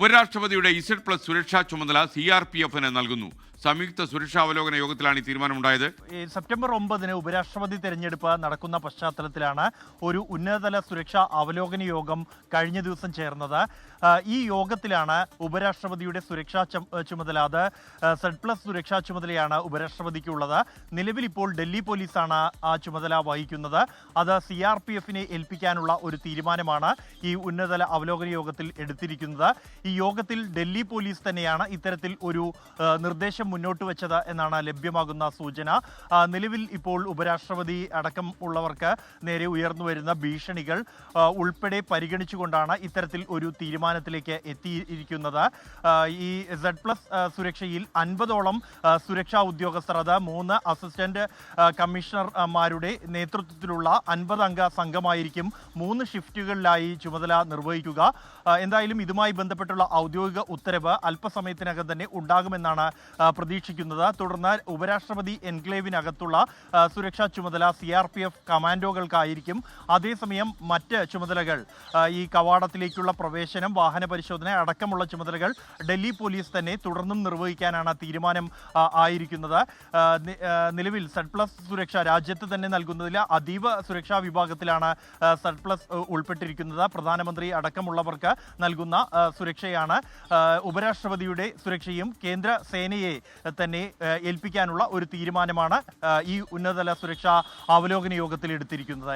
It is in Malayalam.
ഉപരാഷ്ട്രപതിയുടെ Z+ സുരക്ഷാ ചുമതല CRPFന് നൽകുന്നു. സംയുക്ത സുരക്ഷാ അവലോകന യോഗത്തിലാണ് ഈ തീരുമാനമുണ്ടായത്. സെപ്റ്റംബർ 9 ഉപരാഷ്ട്രപതി തെരഞ്ഞെടുപ്പ് നടക്കുന്ന പശ്ചാത്തലത്തിലാണ് ഒരു ഉന്നതതല സുരക്ഷാ അവലോകന യോഗം കഴിഞ്ഞ ദിവസം ചേർന്നത്. ഈ യോഗത്തിലാണ് ഉപരാഷ്ട്രപതിയുടെ സുരക്ഷാ ചുമതല, അത് Z+ സുരക്ഷാ ചുമതലയാണ് ഉപരാഷ്ട്രപതിക്കുള്ളത്. നിലവിൽ ഇപ്പോൾ ഡൽഹി പോലീസാണ് ആ ചുമതല വഹിക്കുന്നത്. അത് CRPFനെ ഏൽപ്പിക്കാനുള്ള ഒരു തീരുമാനമാണ് ഈ ഉന്നതതല അവലോകന യോഗത്തിൽ എടുത്തിരിക്കുന്നത്. ഈ യോഗത്തിൽ ഡൽഹി പോലീസ് തന്നെയാണ് ഇത്തരത്തിൽ ഒരു നിർദ്ദേശം മുന്നോട്ട് വെച്ചത് എന്നാണ് ലഭ്യമാകുന്ന സൂചന. നിലവിൽ ഇപ്പോൾ ഉപരാഷ്ട്രപതി അടക്കം ഉള്ളവർക്ക് നേരെ ഉയർന്നു വരുന്ന ഭീഷണികൾ ഉൾപ്പെടെ പരിഗണിച്ചുകൊണ്ടാണ് ഇത്തരത്തിൽ ഒരു തീരുമാനത്തിലേക്ക് എത്തിയിരിക്കുന്നത്. ഈ Z+ സുരക്ഷയിൽ 50ഓളം സുരക്ഷാ ഉദ്യോഗസ്ഥർ, അത് 3 അസിസ്റ്റന്റ് കമ്മീഷണർമാരുടെ നേതൃത്വത്തിലുള്ള 50 അംഗ സംഘമായിരിക്കും 3 ഷിഫ്റ്റുകളിലായി ചുമതല നിർവഹിക്കുക. എന്തായാലും ഇതുമായി ബന്ധപ്പെട്ടുള്ള ഔദ്യോഗിക ഉത്തരവ് അല്പസമയത്തിനകം തന്നെ ഉണ്ടാകുമെന്നാണ് പ്രതീക്ഷിക്കുന്നത്. തുടർന്ന് ഉപരാഷ്ട്രപതി എൻക്ലേവിനകത്തുള്ള സുരക്ഷാ ചുമതല CRPF കമാൻഡോകൾക്കായിരിക്കും. അതേസമയം മറ്റ് ചുമതലകൾ, ഈ കവാടത്തിലേക്കുള്ള പ്രവേശനം, വാഹന പരിശോധന അടക്കമുള്ള ചുമതലകൾ ഡൽഹി പോലീസ് തന്നെ തുടർന്നും നിർവഹിക്കാനാണ് തീരുമാനം ആയിരിക്കുന്നത്. നിലവിൽ Z+ സുരക്ഷ രാജ്യത്ത് തന്നെ നൽകുന്നതിൽ അതീവ സുരക്ഷാ വിഭാഗത്തിലാണ് Z+ ഉൾപ്പെട്ടിരിക്കുന്നത്. പ്രധാനമന്ത്രി അടക്കമുള്ളവർക്ക് നൽകുന്ന സുരക്ഷയാണ്. ഉപരാഷ്ട്രപതിയുടെ സുരക്ഷയും കേന്ദ്ര സേനയെ തന്നെ ഏൽപ്പിക്കാനുള്ള ഒരു തീരുമാനമാണ് ഈ ഉന്നതതല സുരക്ഷാ അവലോകന യോഗത്തിൽ എടുത്തിരിക്കുന്നത്.